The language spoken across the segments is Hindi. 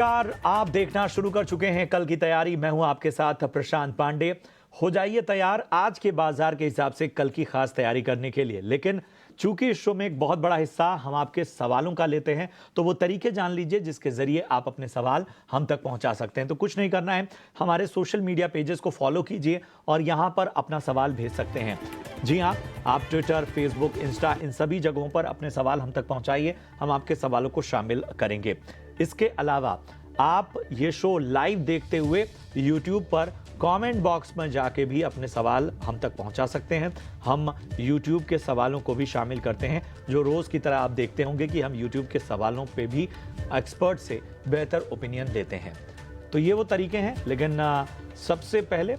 नमस्कार, आप देखना शुरू कर चुके हैं कल की तैयारी। मैं हूं आपके साथ प्रशांत पांडे। हो जाइए तैयार आज के बाजार के हिसाब से कल की खास तैयारी करने के लिए। लेकिन चूंकि इस शो में एक बहुत बड़ा हिस्सा हम आपके सवालों का लेते हैं, तो वो तरीके जान लीजिए जिसके जरिए आप अपने सवाल हम तक पहुंचा सकते हैं। तो कुछ नहीं करना है, हमारे सोशल मीडिया पेजेस को फॉलो कीजिए और यहां पर अपना सवाल भेज सकते हैं। जी हाँ, आप ट्विटर, फेसबुक, इंस्टा, इन सभी जगहों पर अपने सवाल हम तक पहुंचाइए, हम आपके सवालों को शामिल करेंगे। इसके अलावा आप ये शो लाइव देखते हुए यूट्यूब पर कमेंट बॉक्स में जाके भी अपने सवाल हम तक पहुंचा सकते हैं। हम यूट्यूब के सवालों को भी शामिल करते हैं। जो रोज की तरह आप देखते होंगे कि हम यूट्यूब के सवालों पे भी एक्सपर्ट से बेहतर ओपिनियन लेते हैं। तो ये वो तरीके हैं। लेकिन सबसे पहले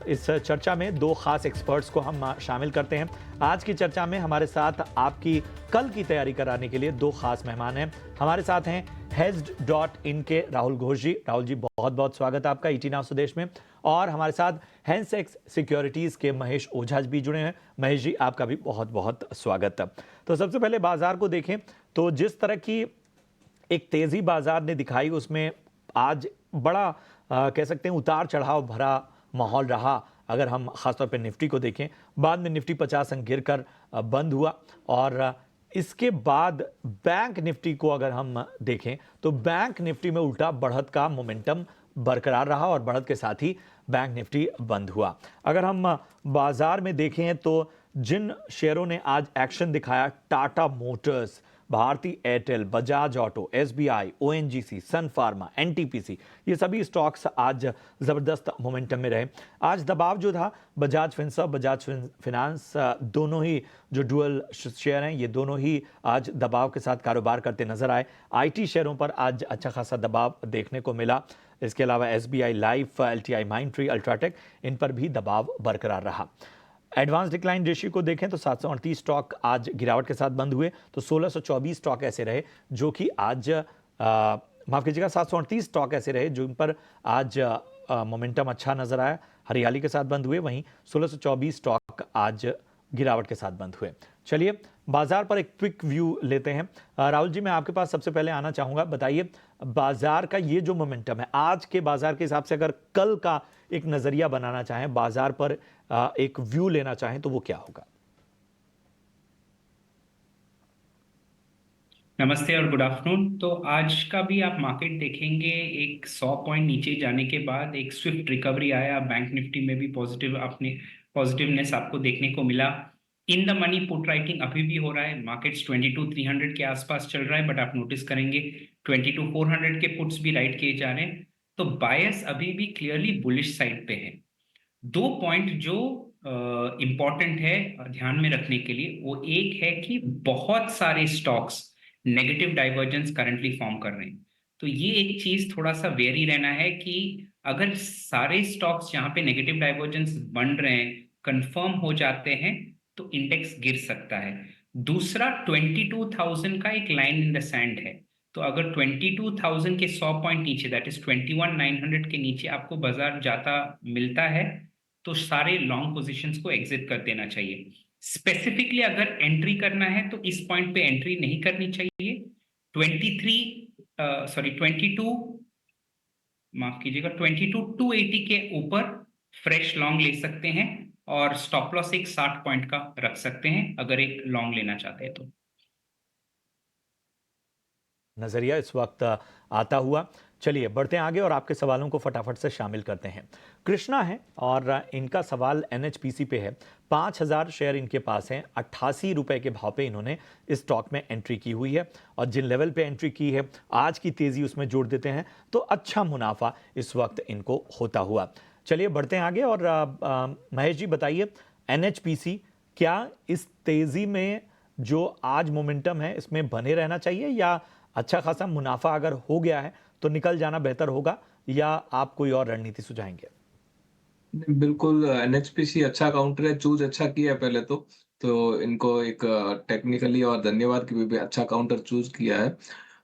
इस चर्चा में दो खास एक्सपर्ट्स को हम शामिल करते हैं। आज की चर्चा में हमारे साथ आपकी कल की तैयारी कराने के लिए दो खास मेहमान हैं। हमारे साथ हैं Hedged.in के राहुल घोष जी। राहुल जी, बहुत बहुत स्वागत है आपका ईटी नाउ स्वदेश में। और हमारे साथ हैंसेक्स सिक्योरिटीज के महेश ओझा भी जुड़े हैं। महेश जी, आपका भी बहुत बहुत स्वागत है। तो सबसे पहले बाजार को देखें तो जिस तरह की एक तेजी बाजार ने दिखाई, उसमें आज बड़ा कह सकते हैं उतार चढ़ाव भरा माहौल रहा। अगर हम खासतौर पर निफ्टी को देखें, बाद में निफ्टी 50 अंक गिरकर बंद हुआ। और इसके बाद बैंक निफ्टी को अगर हम देखें तो बैंक निफ्टी में उल्टा बढ़त का मोमेंटम बरकरार रहा और बढ़त के साथ ही बैंक निफ्टी बंद हुआ। अगर हम बाजार में देखें तो जिन शेयरों ने आज एक्शन दिखाया, Tata Motors, Bharti Airtel, Bajaj auto, SBI, ONGC, Sun Pharma, NTPC, ये सभी स्टॉक्स आज जबरदस्त मोमेंटम में रहे। आज दबाव जो था, बजाज फिनसर्व, बजाज फिनांस, दोनों ही जो डुअल शेयर हैं, ये दोनों ही आज दबाव के साथ कारोबार करते नजर आए। आईटी शेयरों पर आज अच्छा खासा दबाव देखने को मिला। इसके अलावा SBI Life, LTI Mindtree, UltraTech, इन पर भी दबाव बरकरार रहा। एडवांस डिक्लाइन रेशियो को देखें तो 738 स्टॉक आज गिरावट के साथ बंद हुए। तो 1624 स्टॉक ऐसे रहे जो कि आज माफ कीजिएगा 738 स्टॉक ऐसे रहे जो इन पर आज मोमेंटम अच्छा नजर आया, हरियाली के साथ बंद हुए। वहीं 1624 स्टॉक आज गिरावट के साथ बंद हुए। चलिए बाजार पर एक क्विक व्यू लेते हैं। राहुल जी, मैं आपके पास सबसे पहले आना चाहूंगा। बताइए, बाजार का ये जो मोमेंटम है आज के बाजार के हिसाब से, अगर कल का एक नजरिया बनाना चाहें, बाजार पर एक व्यू लेना चाहें, तो वो क्या होगा? नमस्ते और गुड आफ्टरनून। तो आज का भी आप मार्केट देखेंगे, एक 100 पॉइंट नीचे जाने के बाद एक स्विफ्ट रिकवरी आया। बैंक निफ्टी में भी पॉजिटिवनेस आपको देखने को मिला। In the money put writing अभी भी हो रहा है। मार्केट्स 22,300 के आसपास चल रहा है, बट आप नोटिस करेंगे 22,400 के पुट्स भी राइट किए जा रहे हैं। तो बायस अभी भी क्लियरली बुलिश साइड पे है। दो पॉइंट जो इंपॉर्टेंट है ध्यान में रखने के लिए, वो एक है कि बहुत सारे stocks negative divergence currently form कर रहे हैं। तो ये एक चीज थोड़ा सा वेरी रहना है कि अगर सारे स्टॉक्स जहां पे नेगेटिव डाइवर्जेंस बन रहे हैं कंफर्म हो जाते हैं तो इंडेक्स गिर सकता है। दूसरा, 22,000 का एक लाइन इन द सैंड है। तो अगर 22,000 के 100 पॉइंट नीचे, दैट इज 21,900 के नीचे आपको बाजार जाता मिलता है तो सारे लॉन्ग पोजीशंस को एग्जिट कर देना चाहिए। स्पेसिफिकली अगर एंट्री करना है तो इस पॉइंट पे एंट्री नहीं करनी चाहिए। 22, माफ कीजिएगा, 22,280 के ऊपर फ्रेश लॉन्ग ले सकते हैं और स्टॉप लॉस एक 60 पॉइंट का रख सकते हैं अगर एक लॉन्ग लेना चाहते हैं तो। नजरिया इस वक्त आता हुआ। चलिए बढ़ते हैं आगे और आपके सवालों को फटाफट से शामिल करते हैं। कृष्णा है और इनका सवाल एनएचपीसी पे है। 5,000 शेयर इनके पास हैं। 88 रुपए के भाव पे इन्होंने इस स्टॉक में एंट्री की हुई है और जिन लेवल पे एंट्री की है, आज की तेजी उसमें जोड़ देते हैं तो अच्छा मुनाफा इस वक्त इनको होता हुआ। चलिए बढ़ते हैं आगे और महेश जी बताइए, एनएचपीसी क्या इस तेजी में जो आज मोमेंटम है इसमें बने रहना चाहिए, या अच्छा खासा मुनाफा अगर हो गया है तो निकल जाना बेहतर होगा, या आप कोई और रणनीति सुझाएंगे? बिल्कुल, एनएचपीसी अच्छा काउंटर है, चूज अच्छा किया है पहले तो इनको एक टेक्निकली और धन्यवाद कि भी अच्छा काउंटर चूज किया है।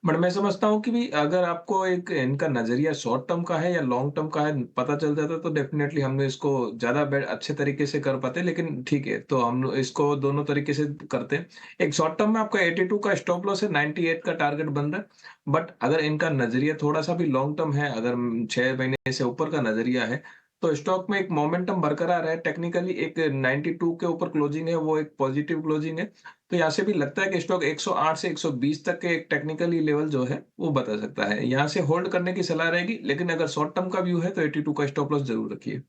बट मैं समझता हूँ कि भी अगर आपको एक इनका नज़रिया शॉर्ट टर्म का है या लॉन्ग टर्म का है, पता चल जाता तो डेफ़िनेटली हम इसको ज़्यादा अच्छे तरीके से कर पाते। लेकिन ठीक है, तो हम इसको दोनों तरीके से करते हैं। एक शॉर्ट टर्म में आपका 82 का स्टॉप लॉस है, 98 का टारगेट बन रहा है। बट अगर इनका नज़रिया थोड़ा-सा भी लॉन्ग टर्म है, अगर 6 महीने से ऊपर का नज़रिया है, तो स्टॉक में एक मोमेंटम बरकरार है। टेक्निकली एक 92 के ऊपर क्लोजिंग है, वो एक पॉजिटिव क्लोजिंग है। तो यहाँ से भी लगता है कि स्टॉक 108 से 120 तक के एक टेक्निकली लेवल जो है, वो बता सकता है। यहाँ से होल्ड करने की सलाह रहेगी, लेकिन अगर शॉर्ट टर्म का व्यू है, तो 82 का स्टॉप लॉस ज़रूर रखिए।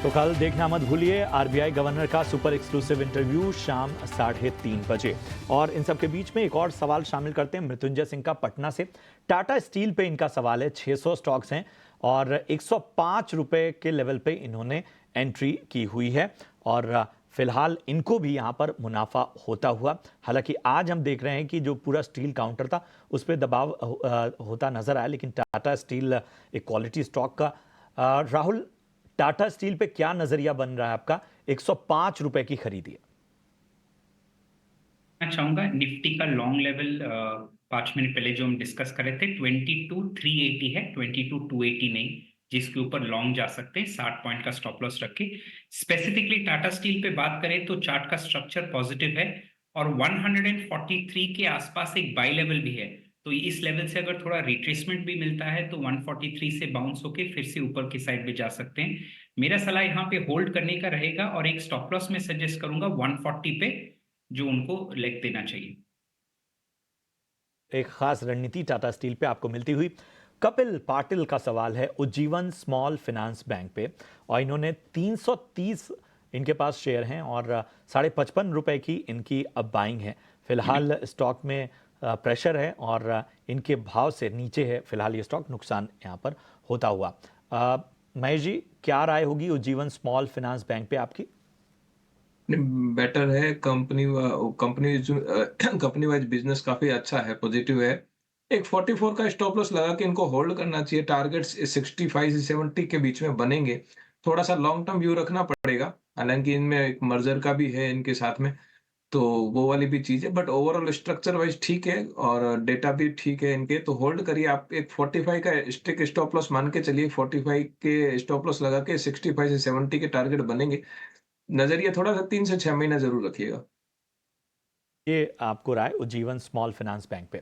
तो कल देखना मत भूलिए आरबीआई गवर्नर का सुपर एक्सक्लूसिव इंटरव्यू शाम 3:30 बजे। और इन सब के बीच में एक और सवाल शामिल करते हैं मृत्युंजय सिंह का पटना से। टाटा स्टील पे इनका सवाल है, 600 स्टॉक्स हैं और 105 रुपए के लेवल पे इन्होंने एंट्री की हुई है और फिलहाल इनको भी यहाँ पर मुनाफा होता हुआ। हालांकि आज हम देख रहे हैं कि जो पूरा स्टील काउंटर था उस पर दबाव होता नजर आया, लेकिन टाटा स्टील एक क्वालिटी स्टॉक का। राहुल, टाटा स्टील पे क्या नजरिया बन रहा है आपका? 105 रुपए की खरीदी है। मैं चाहूंगा निफ्टी का लॉन्ग लेवल 5 मिनट पहले जो हम डिस्कस कर रहे थे 22,380 है, 22,280 नहीं, जिसके ऊपर लॉन्ग जा सकते हैं 60 पॉइंट का स्टॉप लॉस रख के। स्पेसिफिकली टाटा स्टील पे बात करें तो चार्ट का स्ट्रक्चर पॉजिटिव है और 143 के आसपास एक बाई लेवल भी है। तो इस लेवल से अगर थोड़ा रिट्रेसमेंट भी मिलता है तो 143 से बाउंस होके फिर से ऊपर की साइड में जा सकते हैं। मेरा सलाह यहाँ पे होल्ड करने का रहेगा और एक स्टॉप लॉस में सजेस्ट करूंगा 140 पे, जो उनको लेग देना चाहिए। एक खास रणनीति टाटा स्टील पे आपको मिलती हुई। कपिल पाटिल का सवाल है उज्जीवन स्मॉल फाइनेंस बैंक पे और इन्होंने 330 इनके पास शेयर हैं और 55.5 रुपए की इनकी अब बाइंग है। फिलहाल स्टॉक में प्रेशर है और इनके भाव से नीचे है फिलहाल ये स्टॉक, नुकसान यहाँ पर होता हुआ। महेश जी, क्या राय होगी उज्जीवन स्मॉल फाइनेंस बैंक पे आपकी? बेटर है company company company wise business काफी अच्छा है, पॉजिटिव है। एक 44 का स्टॉप लॉस लगा के इनको होल्ड करना चाहिए। टारगेट्स 65 से 70 के बीच में बनेंगे। थोड़ा सा लॉन्ग टर्म व्यू रखना पड़ेगा, हालांकि इनमें एक मर्जर का भी है इनके साथ में, तो वो वाली भी चीज है। बट ओवरऑल स्ट्रक्चर वाइज ठीक है और डेटा भी ठीक है इनके, तो होल्ड करिए आप। एक 45 का स्टिक स्टॉप लॉस मान के चलिए, 45 के स्टॉप लॉस लगा के 65 से 70 के टारगेट बनेंगे। नजरिया थोड़ा सा 3 से 6 महीना जरूर रखिएगा। ये आपको राय उज्जीवन स्मॉल फाइनेंस बैंक पे।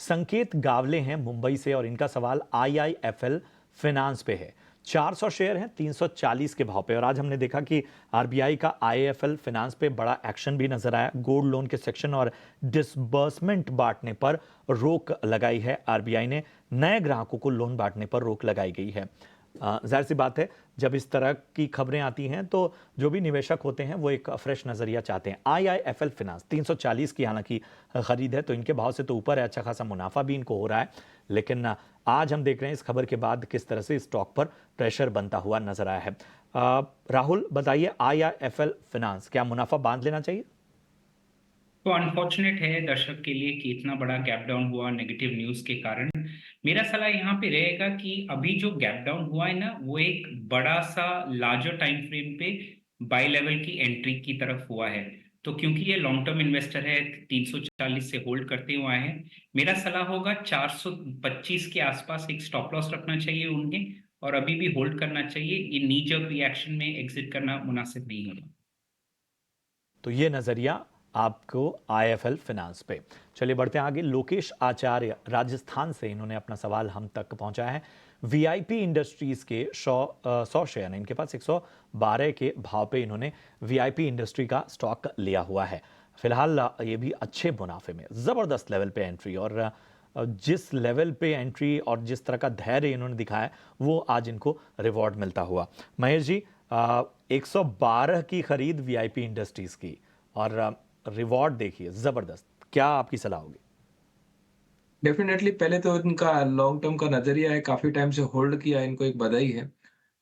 संकेत गावले हैं मुंबई से और इनका सवाल आईआईएफएल फाइनेंस पे है। 400 शेयर हैं 340 के भाव पे और आज हमने देखा कि आरबीआई का आईआईएफएल फाइनेंस पे बड़ा एक्शन भी नजर आया। गोल्ड लोन के सेक्शन और डिसबर्समेंट बांटने पर रोक लगाई है आरबीआई ने। नए ग्राहकों को लोन बांटने पर रोक लगाई गई है। जाहिर सी बात है, जब इस तरह की खबरें आती हैं तो जो भी निवेशक होते हैं वो एक फ्रेश नजरिया चाहते हैं। आईआईएफएल फाइनेंस 340 की हालांकि खरीद है, तो इनके भाव से तो ऊपर है, अच्छा खासा मुनाफा भी इनको हो रहा है। लेकिन आज हम देख रहे हैं इस खबर के बाद किस तरह से स्टॉक पर प्रेशर बनता हुआ नजर आया है। राहुल बताइए, आईआईएफएल फाइनेंस क्या मुनाफा बांध लेना चाहिए? तो अनफॉर्चुनेट है दर्शक के लिए कि इतना बड़ा गैप डाउन हुआ नेगेटिव न्यूज के कारण। मेरा सलाह यहाँ पे रहेगा कि अभी जो गैप डाउन हुआ है ना, वो एक बड़ा सा लार्जर टाइम फ्रेम पे बाय लेवल की एंट्री की तरफ हुआ है। तो क्योंकि ये लॉन्ग टर्म इन्वेस्टर है, 340 से होल्ड करते हुए आए हैं, मेरा सलाह होगा 425 के आसपास एक स्टॉप लॉस रखना चाहिए उन्हें और अभी भी होल्ड करना चाहिए। ये नी जर्क रिएक्शन में एग्जिट करना मुनासिब नहीं होगा। तो ये नजरिया आपको आईएफएल फाइनेंस पे। चलिए बढ़ते हैं आगे। लोकेश आचार्य राजस्थान से, इन्होंने अपना सवाल हम तक पहुंचाया है। वीआईपी इंडस्ट्रीज के 100 शेयर हैं इनके पास, 112 के भाव पे इन्होंने वीआईपी इंडस्ट्री का स्टॉक लिया हुआ है। फिलहाल ये भी अच्छे मुनाफे में, जबरदस्त लेवल पे एंट्री और जिस लेवल पे एंट्री और जिस तरह का धैर्य इन्होंने दिखाया वो आज इनको रिवॉर्ड मिलता हुआ। महेश जी, 112 की खरीद वीआईपी इंडस्ट्रीज की और रिवॉर्ड देखिए जबरदस्त, क्या आपकी सलाह होगी? डेफिनेटली पहले तो इनका लॉन्ग टर्म का नज़रिया है, काफ़ी टाइम से होल्ड किया है, इनको एक बधाई है।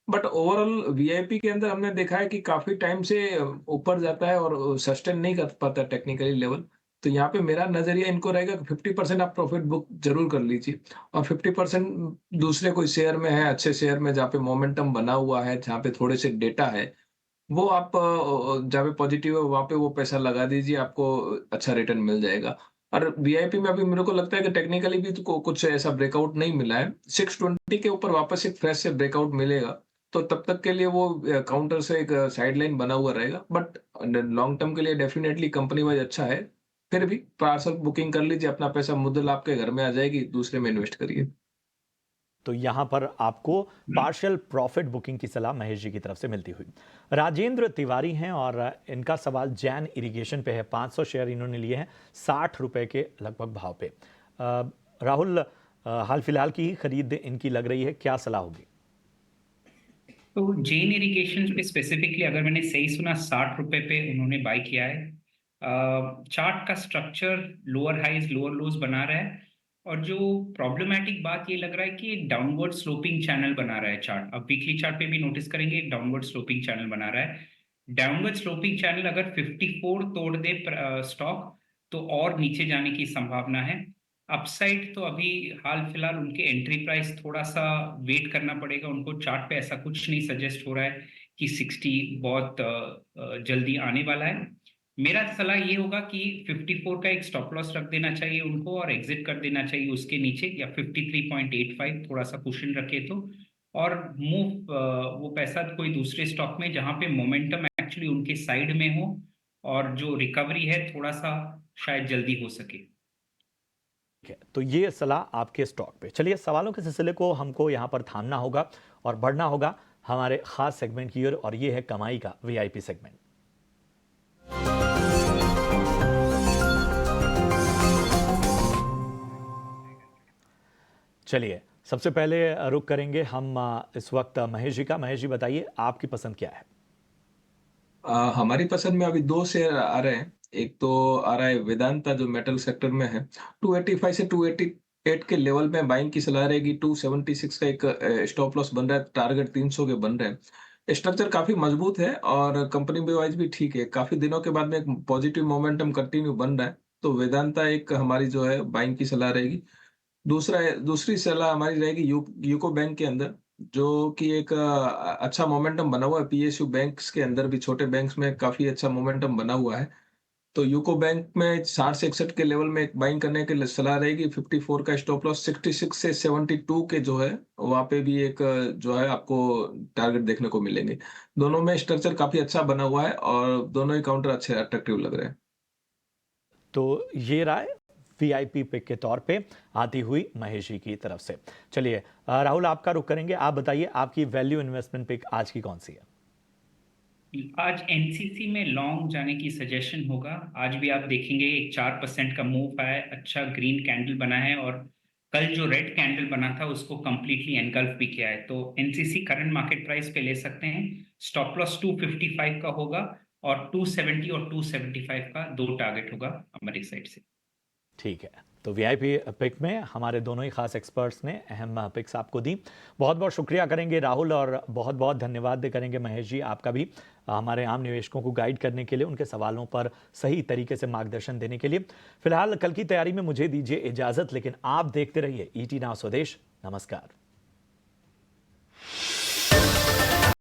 बट ओवरऑल वीआईपी के अंदर हमने देखा है कि काफ़ी टाइम से ऊपर जाता है और सस्टेन नहीं कर पाता टेक्निकली लेवल। तो यहाँ पे मेरा नज़रिया इनको रहेगा कि 50% आप प्रॉफिट बुक ज़रूर कर लीजिए और 50% दूसरे कोई शेयर में है, अच्छे शेयर में जहाँ पे मोमेंटम बना हुआ है, जहाँ पे थोड़े से डेटा है, वो आप जहाँ पे पॉजिटिव है वहाँ पे वो पैसा लगा दीजिए, आपको अच्छा रिटर्न मिल जाएगा। और वीआईपी में अभी मेरे को लगता है कि टेक्निकली भी तो कुछ ऐसा ब्रेकआउट नहीं मिला है। 620 के ऊपर वापस एक फ्रेश से ब्रेकआउट मिलेगा, तो तब तक के लिए वो काउंटर से एक साइडलाइन बना हुआ रहेगा। बट लॉन्ग टर्म के लिए डेफिनिटली कंपनी वाइज़ अच्छा है। फिर भी पार्सल बुकिंग कर लीजिए, अपना पैसा मुद्दल आपके घर में आ जाएगी, दूसरे में इन्वेस्ट करिए। तो यहां पर आपको पार्शियल प्रॉफिट बुकिंग की सलाह महेश जी की तरफ से मिलती हुई। राजेंद्र तिवारी हैं और इनका सवाल जैन इरिगेशन पे है। 500 शेयर इन्होंने लिए हैं 60 रुपए के लगभग भाव पे। राहुल, हाल फिलहाल की ही खरीद इनकी लग रही है, क्या सलाह होगी? तो जेन इरिगेशन पे स्पेसिफिकली अगर मैंने सही सुना 60 रुपए पे उन्होंने बाय किया है। चार्ट का structure lower highs lower lows बना रहा है और जो प्रॉब्लमैटिक बात ये लग रहा है कि एक डाउनवर्ड स्लोपिंग चैनल बना रहा है चार्ट। अब वीकली चार्ट पे भी नोटिस करेंगे एक डाउनवर्ड स्लोपिंग चैनल बना रहा है। डाउनवर्ड स्लोपिंग चैनल अगर 54 तोड़ दे स्टॉक तो और नीचे जाने की संभावना है। अपसाइड तो अभी हाल फिलहाल उनके एंट्री प्राइस थोड़ा सा वेट करना पड़ेगा उनको। चार्ट पे ऐसा कुछ नहीं सजेस्ट हो रहा है कि 60 बहुत जल्दी आने वाला है। मेरा सलाह ये होगा कि 54 का एक स्टॉप लॉस रख देना चाहिए उनको और एग्जिट कर देना चाहिए उसके नीचे, या 53.85 थोड़ा सा कुशन रखे तो। और मूव वो पैसा कोई दूसरे स्टॉक में जहां पे मोमेंटम एक्चुअली उनके साइड में हो और जो रिकवरी है थोड़ा सा शायद जल्दी हो सके। ठीक है, तो ये सलाह आपके स्टॉक पे। चलिए, सवालों के सिलसिले को हमको यहाँ पर थामना होगा और बढ़ना होगा हमारे खास सेगमेंट की ओर, और ये है कमाई का वीआईपी सेगमेंट। चलिए, सबसे पहले रुक करेंगे हम इस वक्त महेश जी का। महेश जी बताइए, आपकी पसंद क्या है? हमारी पसंद में अभी 2 शेयर आ रहे हैं। एक तो आ रहा है वेदांता जो मेटल सेक्टर में है। 285 से 288 के लेवल में बाइंग की सलाह रहेगी। 276 का एक स्टॉप लॉस बन रहा है, टारगेट 300 के बन रहे हैं। स्ट्रक्चर काफ़ी मजबूत है और कंपनी भी वाइज़ भी ठीक है। काफ़ी दिनों के बाद में एक पॉजिटिव मोमेंटम कंटिन्यू बन रहा है। तो वेदांता एक हमारी जो है बाइंग की सलाह रहेगी। दूसरी सलाह हमारी रहेगी यूको बैंक के अंदर, जो कि एक अच्छा मोमेंटम बना हुआ है। पीएसयू बैंक्स के अंदर भी छोटे बैंक्स में काफ़ी अच्छा मोमेंटम बना हुआ है। तो यूको बैंक में 60 से 61 के लेवल में एक बाइंग करने के लिए सलाह रहेगी। 54 का स्टॉप लॉस, 66 से 72 के जो है, वहाँ पे भी एक जो है आपको टारगेट देखने को मिलेंगे। दोनों में स्ट्रक्चर काफ़ी अच्छा बना हुआ है और दोनों ही काउंटर अच्छे अट्रैक्टिव लग रहे हैं। तो ये राय वीआईपी पिक के तौर पे आती हुई महेश जी की तरफ से। चलिए, राहुल, आपका रुख करेंगे। आप बताइए, आपकी वैल्यू इन्वेस्टमेंट पिक आज की कौन सी है? आज एनसीसी में लॉन्ग जाने की सजेशन होगा। आज भी आप देखेंगे एक 4% का मूव आया है, अच्छा ग्रीन कैंडल बना है और कल जो रेड कैंडल बना था उसको कंप्लीटली एनगल्फ भी किया है। तो एनसीसी करंट मार्केट प्राइस पे ले सकते हैं। स्टॉप लॉस 255 का होगा और 270 और 275 का दो टारगेट होगा हमारी साइड से। ठीक है, तो वीआईपी पिक में हमारे दोनों ही खास एक्सपर्ट्स ने अहम पिक्स आपको दी। बहुत बहुत शुक्रिया करेंगे राहुल, और बहुत बहुत धन्यवाद करेंगे महेश जी आपका भी, हमारे आम निवेशकों को गाइड करने के लिए, उनके सवालों पर सही तरीके से मार्गदर्शन देने के लिए। फिलहाल कल की तैयारी में मुझे दीजिए इजाजत, लेकिन आप देखते रहिए ईटी नाउ स्वदेश। नमस्कार।